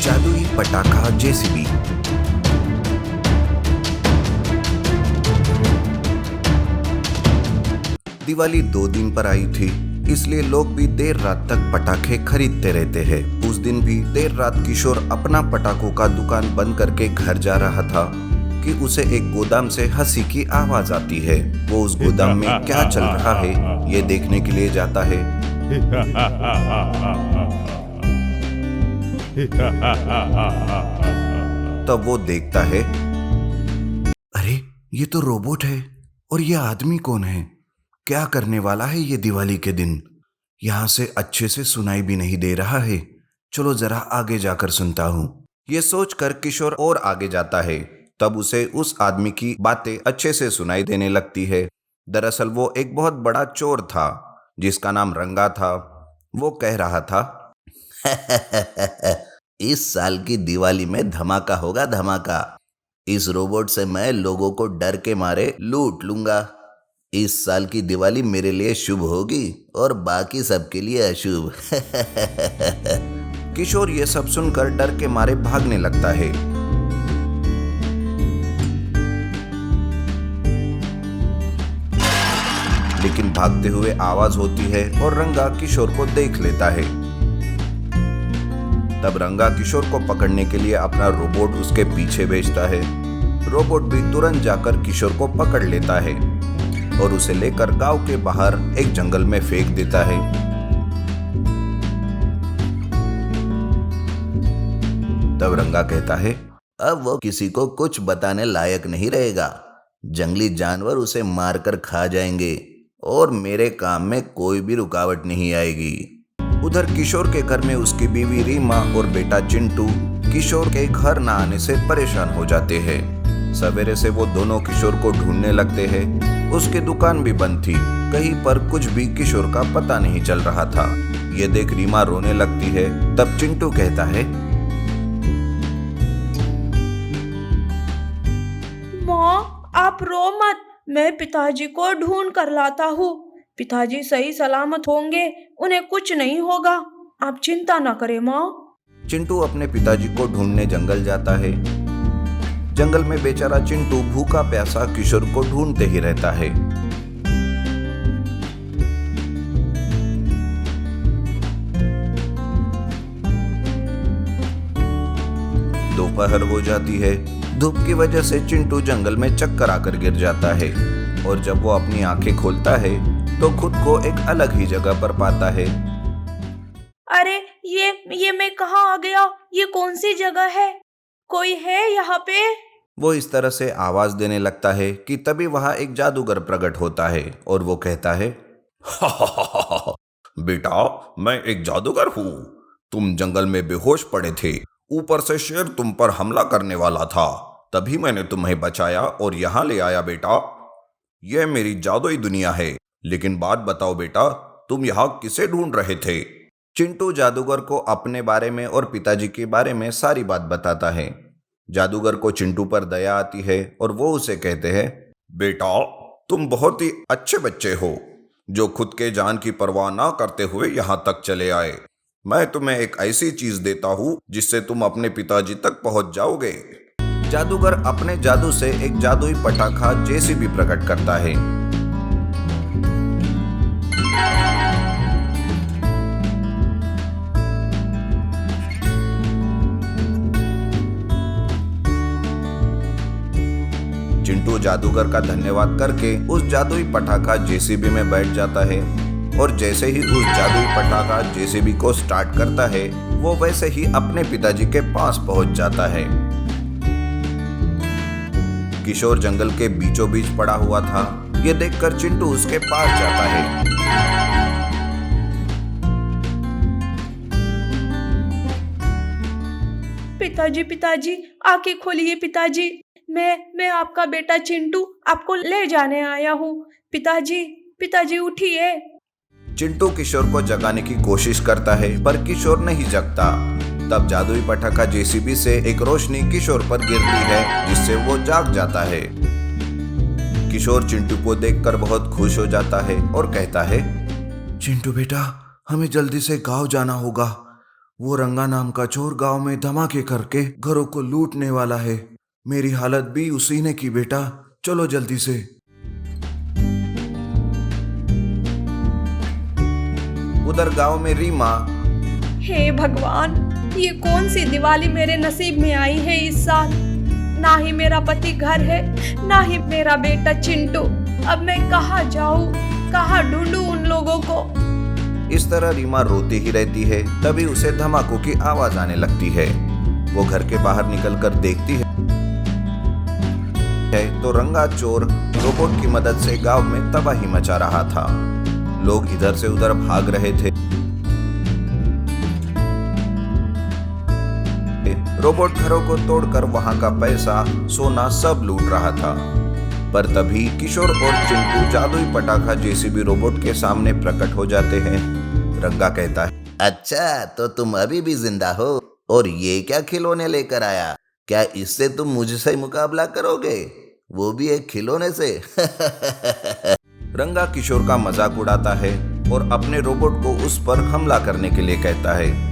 जादुई पटाखा जेसीबी। दिवाली 2 दिन पर आई थी, इसलिए लोग भी देर रात तक पटाखे खरीदते रहते हैं। उस दिन भी देर रात किशोर अपना पटाखों का दुकान बंद करके घर जा रहा था कि उसे एक गोदाम से हंसी की आवाज आती है। वो उस गोदाम में क्या चल रहा है ये देखने के लिए जाता है। तब वो देखता है, अरे ये तो रोबोट है और ये आदमी कौन है? क्या करने वाला है ये दिवाली के दिन? यहाँ से अच्छे से सुनाई भी नहीं दे रहा है। चलो जरा आगे जाकर सुनता हूँ। ये सोचकर किशोर और आगे जाता है। तब उसे उस आदमी की बातें अच्छे से सुनाई देने लगती है। दरअसल वो एक बहुत बड़ा चोर था जिसका नाम रंगा था। वो कह रहा था, इस साल की दिवाली में धमाका होगा, धमाका। इस रोबोट से मैं लोगों को डर के मारे लूट लूंगा। इस साल की दिवाली मेरे लिए शुभ होगी और बाकी सबके लिए अशुभ। किशोर ये सब सुनकर डर के मारे भागने लगता है। लेकिन भागते हुए आवाज होती है और रंगा किशोर को देख लेता है। तब रंगा किशोर को पकड़ने के लिए अपना रोबोट उसके पीछे भेजता है। रोबोट भी तुरंत जाकर किशोर को पकड़ लेता है और उसे लेकर गांव के बाहर एक जंगल में फेंक देता है। तब रंगा कहता है, अब वो किसी को कुछ बताने लायक नहीं रहेगा। जंगली जानवर उसे मारकर खा जाएंगे और मेरे काम में कोई भी रुकावट नहीं आएगी। उधर किशोर के घर में उसकी बीवी रीमा और बेटा चिंटू किशोर के घर न आने से परेशान हो जाते हैं। सवेरे से वो दोनों किशोर को ढूंढने लगते हैं। उसकी दुकान भी बंद थी, कहीं पर कुछ भी किशोर का पता नहीं चल रहा था। ये देख रीमा रोने लगती है। तब चिंटू कहता है, माँ आप रो मत, मैं पिताजी को ढूंढ कर लाता हूँ। पिताजी सही सलामत होंगे, उन्हें कुछ नहीं होगा। आप चिंता ना करें माँ। चिंटू अपने पिताजी को ढूंढने जंगल जाता है। जंगल में बेचारा चिंटू भूखा प्यासा किशोर को ढूंढते ही रहता है। दोपहर हो जाती है। धूप की वजह से चिंटू जंगल में चक्कर आकर गिर जाता है और जब वो अपनी आंखें खोलता है तो खुद को एक अलग ही जगह पर पाता है। अरे ये मैं कहाँ आ गया? ये कौन सी जगह है? कोई है यहाँ पे? वो इस तरह से आवाज देने लगता है कि तभी वहां एक जादूगर प्रकट होता है और वो कहता है, बेटा मैं एक जादूगर हूँ। तुम जंगल में बेहोश पड़े थे, ऊपर से शेर तुम पर हमला करने वाला था, तभी मैंने तुम्हें बचाया और यहाँ ले आया बेटा। यह मेरी जादुई दुनिया है। लेकिन बात बताओ बेटा, तुम यहाँ किसे ढूंढ रहे थे? चिंटू जादूगर को अपने बारे में और पिताजी के बारे में सारी बात बताता है। जादूगर को चिंटू पर दया आती है और वो उसे कहते हैं, बेटा तुम बहुत ही अच्छे बच्चे हो जो खुद के जान की परवाह ना करते हुए यहाँ तक चले आए। मैं तुम्हें एक ऐसी चीज देता हूँ जिससे तुम अपने पिताजी तक पहुँच जाओगे। जादूगर अपने जादू से एक जादुई पटाखा जेसीबी प्रकट करता है। चिंटू जादूगर का धन्यवाद करके उस जादुई पटाखा जेसीबी में बैठ जाता है और जैसे ही उस जादुई पटाखा जेसीबी को स्टार्ट करता है वो वैसे ही अपने पिताजी के पास पहुंच जाता है। किशोर जंगल के बीचों बीच पड़ा हुआ था। ये देखकर चिंटू उसके पास जाता है। पिताजी आंखें खोलिए पिताजी। मैं आपका बेटा चिंटू आपको ले जाने आया हूँ। पिताजी उठिए। चिंटू किशोर को जगाने की कोशिश करता है पर किशोर नहीं जगता। तब जादुई पटाखा जेसीबी से एक रोशनी किशोर पर गिरती है जिससे वो जाग जाता है। किशोर चिंटू को देखकर बहुत खुश हो जाता है और कहता है, चिंटू बेटा हमें जल्दी से गांव जाना होगा। वो रंगा नाम का चोर गांव में धमाके करके घरों को लूटने वाला है। मेरी हालत भी उसी ने की बेटा, चलो जल्दी से। उधर गांव में रीमा। हे भगवान, ये कौन सी दिवाली मेरे नसीब में आई है इस साल। ना ही मेरा पति घर है, ना ही मेरा बेटा चिंटू। अब मैं कहाँ जाऊँ, कहाँ ढूंढूं उन लोगों को। इस तरह रीमा रोती ही रहती है। तभी उसे धमाकों की आवाज आने लगती है। वो घर के बाहर निकलकर देखती है तो रंगा चोर रोबोट की मदद से गांव में तबाही मचा रहा था। लोग इधर से उधर भाग रहे थे। रोबोट घरों को तोड़कर वहां का पैसा, सोना सब लूट रहा था। पर तभी किशोर और चिंटू जादुई पटाखा जेसीबी रोबोट के सामने प्रकट हो जाते हैं। रंगा कहता है, अच्छा तो तुम अभी भी जिंदा हो, और ये क्या खिलौने लेकर आया? क्या इससे तुम मुझसे मुकाबला करोगे, वो भी एक खिलौने से? रंगा किशोर का मजाक उड़ाता है और अपने रोबोट को उस पर हमला करने के लिए कहता है।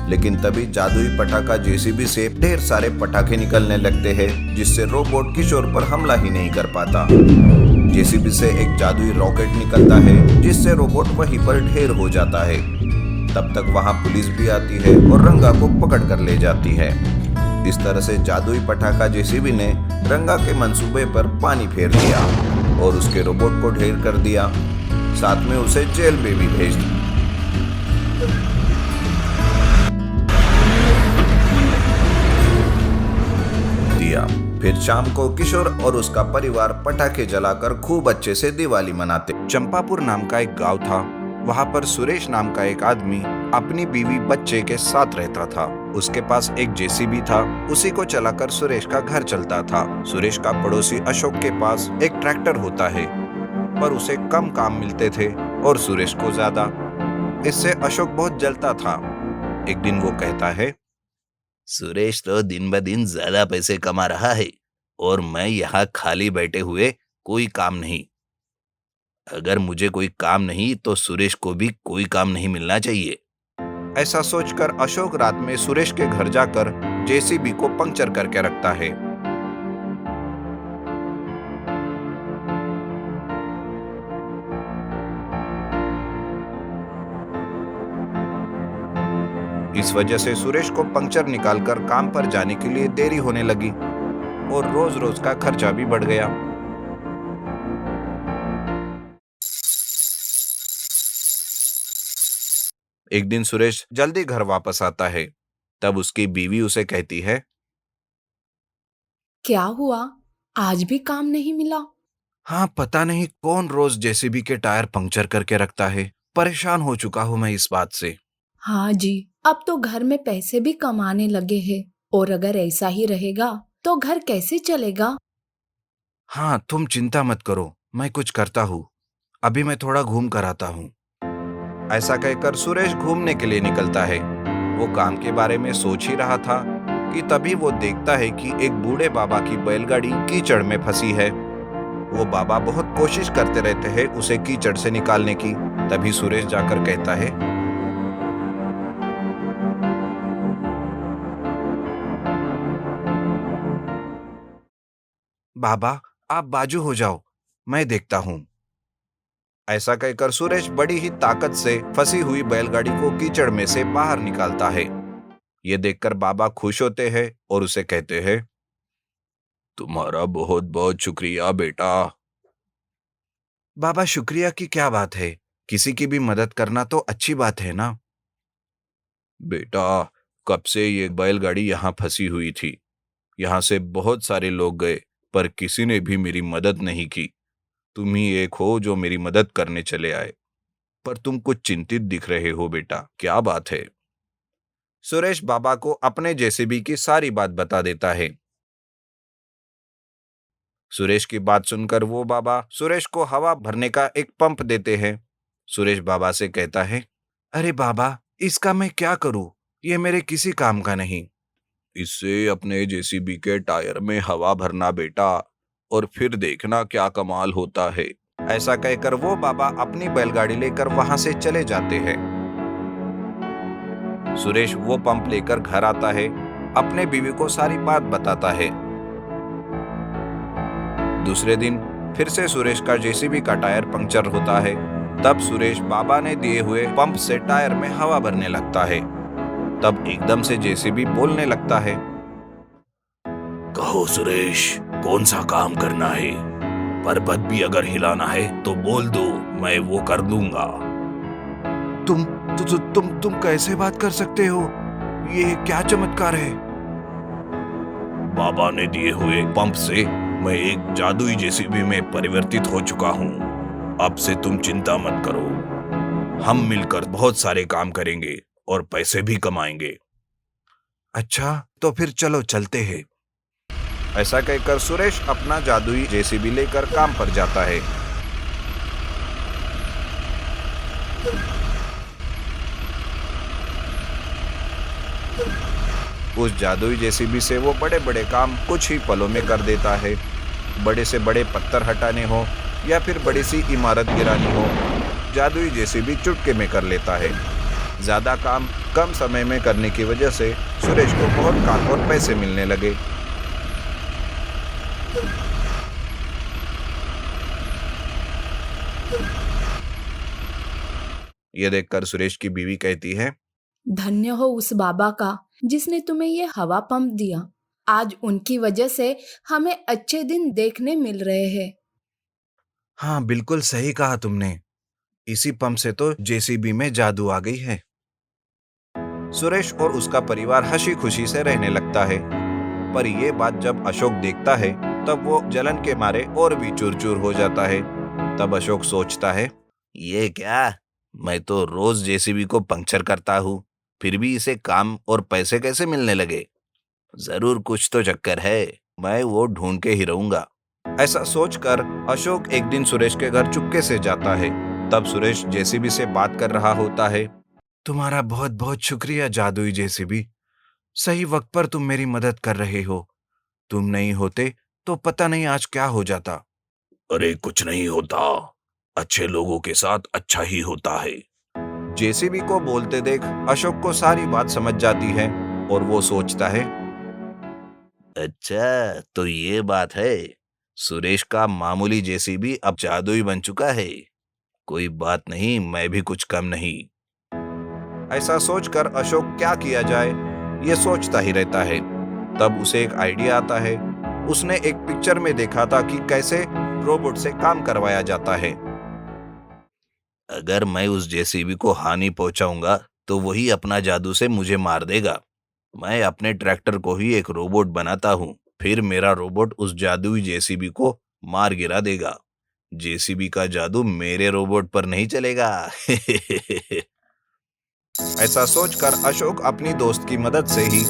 लेकिन तभी जादुई पटाखा जेसीबी से ढेर सारे पटाखे निकलने लगते हैं, जिससे रोबोट किशोर पर हमला ही नहीं कर पाता। जेसीबी से एक जादुई रॉकेट निकलता है, जिससे रोबोट वहीं पर ढेर हो जाता है। तब तक वहां पुलिस भी आती है और रंगा को पकड़ कर ले जाती है। इस तरह से जादुई पटाखा जेसीबी ने रंगा के मंसूबे पर पानी फेर दिया और उसके रोबोट को ढेर कर दिया। साथ में उसे जेल में भी भेज दिया। फिर शाम को किशोर और उसका परिवार पटाखे जलाकर खूब अच्छे से दिवाली मनाते। चंपापुर नाम का एक गांव था। वहां पर सुरेश नाम का एक आदमी अपनी बीवी बच्चे के साथ रहता था। उसके पास एक जेसीबी था, उसी को चलाकर सुरेश का घर चलता था। सुरेश का पड़ोसी अशोक के पास एक ट्रैक्टर होता है, पर उसे कम काम मिलते थे और सुरेश को ज्यादा। इससे अशोक बहुत जलता था। एक दिन वो कहता है, सुरेश तो दिन ब दिन ज्यादा पैसे कमा रहा है, और मैं यहाँ खाली बैठे हुए कोई काम नहीं। अगर मुझे कोई काम नहीं तो सुरेश को भी कोई काम नहीं मिलना चाहिए। ऐसा सोचकर अशोक रात में सुरेश के घर जाकर जेसीबी को पंक्चर करके रखता है। इस वजह से सुरेश को पंक्चर निकालकर काम पर जाने के लिए देरी होने लगी और रोज रोज का खर्चा भी बढ़ गया। एक दिन सुरेश जल्दी घर वापस आता है। तब उसकी बीवी उसे कहती है, क्या हुआ, आज भी काम नहीं मिला? हाँ, पता नहीं कौन रोज जेसीबी के टायर पंक्चर करके रखता है। परेशान हो चुका हूं मैं इस बात से। हाँ जी, अब तो घर में पैसे भी कमाने लगे हैं, और अगर ऐसा ही रहेगा तो घर कैसे चलेगा? हाँ, तुम चिंता मत करो, मैं कुछ करता हूँ। अभी मैं थोड़ा घूम कर आता हूँ। ऐसा कहकर सुरेश घूमने के लिए निकलता है। वो काम के बारे में सोच ही रहा था कि तभी वो देखता है कि एक बूढ़े बाबा की बैलगाड़ी कीचड़ में फंसी है। वो बाबा बहुत कोशिश करते रहते हैं उसे कीचड़ से निकालने की। तभी सुरेश जाकर कहता है, बाबा आप बाजू हो जाओ, मैं देखता हूं। ऐसा कहकर सुरेश बड़ी ही ताकत से फंसी हुई बैलगाड़ी को कीचड़ में से बाहर निकालता है। ये देखकर बाबा खुश होते हैं और उसे कहते हैं, तुम्हारा बहुत बहुत शुक्रिया बेटा। बाबा शुक्रिया की क्या बात है, किसी की भी मदद करना तो अच्छी बात है ना। बेटा, कब से ये बैलगाड़ी यहाँ फंसी हुई थी। यहाँ से बहुत सारे लोग गए, पर किसी ने भी मेरी मदद नहीं की। तुम ही एक हो जो मेरी मदद करने चले आए। पर तुम कुछ चिंतित दिख रहे हो बेटा, क्या बात है? सुरेश बाबा को अपने जेसीबी की सारी बात बता देता है। सुरेश की बात सुनकर वो बाबा सुरेश को हवा भरने का एक पंप देते हैं। सुरेश बाबा से कहता है, अरे बाबा, इसका मैं क्या करूं? ये मेरे किसी काम का नहीं। इससे अपने जेसीबी के टायर में हवा भरना बेटा, और फिर देखना क्या कमाल होता है। ऐसा कहकर वो बाबा अपनी बैलगाड़ी लेकर वहां से चले जाते हैं। सुरेश वो पंप लेकर घर आता है, अपने बीवी को सारी बात बताता है। दूसरे दिन फिर से सुरेश का जेसीबी का टायर पंक्चर होता है। तब सुरेश बाबा ने दिए हुए पंप से टायर में हवा भरने लगता है। तब एकदम से जेसीबी बोलने लगता है, कहो सुरेश, कौन सा काम करना है? पर्वत भी अगर हिलाना है तो बोल दो, मैं वो कर दूंगा। तुम कैसे बात कर सकते हो? ये क्या चमत्कार है? बाबा ने दिए हुए पंप से मैं एक जादुई जेसीबी में परिवर्तित हो चुका हूँ। अब से तुम चिंता मत करो, हम मिलकर बहुत सारे काम करेंगे और पैसे भी कमाएंगे। अच्छा, तो फिर चलो चलते हैं। ऐसा कहकर सुरेश अपना जादुई जेसीबी लेकर काम पर जाता है। उस जादुई जेसीबी से वो बड़े बड़े काम कुछ ही पलों में कर देता है। बड़े से बड़े पत्थर हटाने हो या फिर बड़ी सी इमारत गिरानी हो, जादुई जेसीबी चुटकी में कर लेता है। ज्यादा काम कम समय में करने की वजह से सुरेश को बहुत काम और पैसे मिलने लगे। ये देखकर सुरेश की बीवी कहती है, धन्य हो उस बाबा का जिसने तुम्हें ये हवा पंप दिया। आज उनकी वजह से हमें अच्छे दिन देखने मिल रहे हैं। हाँ, बिल्कुल सही कहा तुमने। इसी पंप से तो जेसीबी में जादू आ गई है। सुरेश और उसका परिवार हंसी खुशी से रहने लगता है। पर ये बात जब अशोक देखता है तब वो जलन के मारे और भी चूर चूर हो जाता है। तब अशोक सोचता है, ये क्या, मैं तो रोज जेसीबी को पंक्चर करता हूँ, फिर भी इसे काम और पैसे कैसे मिलने लगे? जरूर कुछ तो चक्कर है, मैं वो ढूंढ के ही रहूंगा। ऐसा सोचकर अशोक एक दिन सुरेश के घर चुपके से जाता है। तब सुरेश जेसीबी से बात कर रहा होता है, तुम्हारा बहुत बहुत शुक्रिया जादुई जेसीबी, सही वक्त पर तुम मेरी मदद कर रहे हो। तुम नहीं होते तो पता नहीं आज क्या हो जाता। अरे कुछ नहीं होता, अच्छे लोगों के साथ अच्छा ही होता है। जेसीबी को बोलते देख अशोक को सारी बात समझ जाती है और वो सोचता है, अच्छा तो ये बात है, सुरेश का मामूली जेसीबी अब जादुई बन चुका है। कोई बात नहीं, मैं भी कुछ कम नहीं। ऐसा सोचकर अशोक क्या किया जाए ये सोचता ही रहता है। तब उसे एक आइडिया आता है। उसने एक पिक्चर में देखा था कि कैसे रोबोट से काम करवाया जाता है। अगर मैं उस जेसीबी को हानि पहुंचाऊंगा तो वही अपना जादू से मुझे मार देगा। मैं अपने ट्रैक्टर को ही एक रोबोट बनाता हूँ, फिर मेरा रोबोट उस जादुई जेसीबी को मार गिरा देगा। जेसीबी का जादू मेरे रोबोट पर नहीं चलेगा। ऐसा सोचकर अशोक अपनी दोस्त की मदद से ही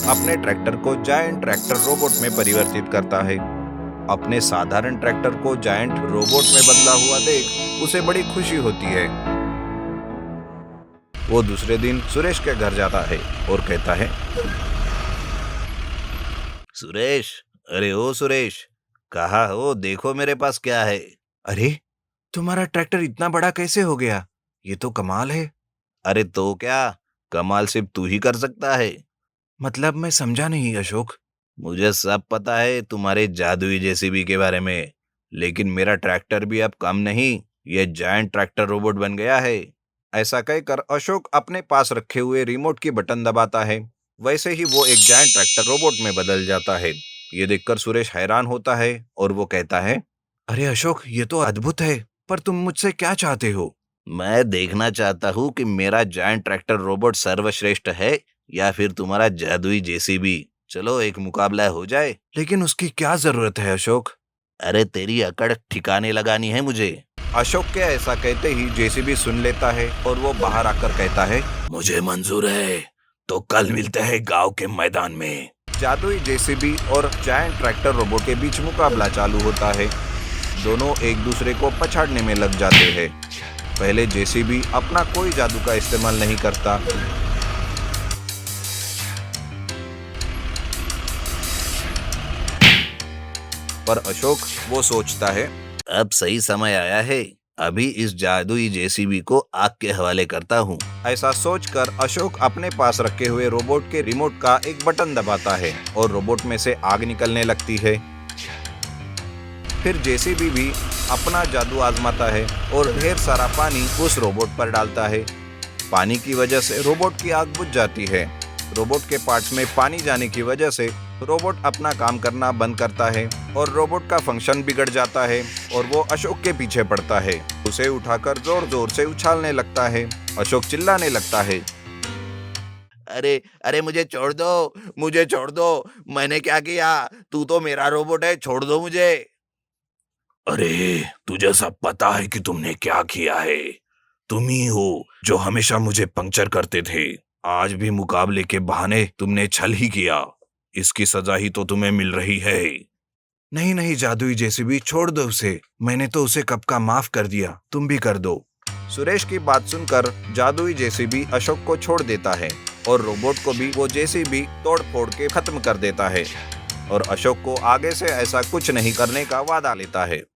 अपने ट्रैक्टर को जायंट ट्रैक्टर रोबोट में परिवर्तित करता है। अपने साधारण ट्रैक्टर को जायंट रोबोट में बदला हुआ देख उसे बड़ी खुशी होती है। वो दूसरे दिन सुरेश के घर जाता है और कहता है, सुरेश, अरे ओ सुरेश, कहाँ हो? देखो मेरे पास क्या है। अरे तुम्हारा ट्रैक्टर इतना बड़ा कैसे हो गया? ये तो कमाल है। अरे तो क्या, कमाल सिर्फ तू ही कर सकता है। मतलब मैं समझा नहीं अशोक। मुझे सब पता है तुम्हारे जादुई जेसीबी के बारे में, लेकिन मेरा ट्रैक्टर भी अब कम नहीं, ये जायंट ट्रैक्टर रोबोट बन गया है। ऐसा कहकर अशोक अपने पास रखे हुए रिमोट की बटन दबाता है। वैसे ही वो एक जायंट ट्रैक्टर रोबोट में बदल जाता है। ये देखकर सुरेश हैरान होता है और वो कहता है, अरे अशोक, ये तो अद्भुत है, पर तुम मुझसे क्या चाहते हो? मैं देखना चाहता हूँ कि मेरा जायंट ट्रैक्टर रोबोट सर्वश्रेष्ठ है या फिर तुम्हारा जादुई जेसीबी। चलो एक मुकाबला हो जाए। लेकिन उसकी क्या जरूरत है अशोक? अरे तेरी अकड़ ठिकाने लगानी है मुझे। अशोक के ऐसा कहते ही जेसीबी सुन लेता है और वो बाहर आकर कहता है, मुझे मंजूर है, तो कल मिलते हैं गांव के मैदान में। जादुई जेसीबी और जायंट ट्रैक्टर रोबोट के बीच मुकाबला चालू होता है। दोनों एक दूसरे को पछाड़ने में लग जाते हैं। पहले जेसीबी अपना कोई जादू का इस्तेमाल नहीं करता, पर अशोक वो सोचता है, अब सही समय आया है, अभी इस जादुई जेसीबी को आग के हवाले करता हूँ। ऐसा सोचकर अशोक अपने पास रखे हुए रोबोट के रिमोट का एक बटन दबाता है और रोबोट में से आग निकलने लगती है। फिर जेसीबी भी अपना जादू आजमाता है और ढेर सारा पानी उस रोबोट पर डालता है। पानी की वजह से रोबोट की आग बुझ जाती है। रोबोट के पार्ट्स में पानी जाने की वजह से रोबोट अपना काम करना बंद करता है और रोबोट का फंक्शन बिगड़ जाता है और वो अशोक के पीछे पड़ता है। उसे उठाकर जोर जोर से उछालने लगता है। अशोक चिल्लाने लगता है, अरे अरे मुझे छोड़ दो, मुझे छोड़ दो, मैंने क्या किया? तू तो मेरा रोबोट है, छोड़ दो मुझे। अरे तुझे सब पता है कि तुमने क्या किया है। तुम ही हो जो हमेशा मुझे पंक्चर करते थे। आज भी मुकाबले के बहाने तुमने छल ही किया। इसकी सजा ही तो तुम्हें मिल रही है। नहीं नहीं जादुई जेसीबी, छोड़ दो उसे। मैंने तो उसे कब का माफ कर दिया, तुम भी कर दो। सुरेश की बात सुनकर जादुई जेसीबी अशोक को छोड़ देता है और रोबोट को भी वो जेसीबी तोड़ फोड़ के खत्म कर देता है और अशोक को आगे से ऐसा कुछ नहीं करने का वादा लेता है।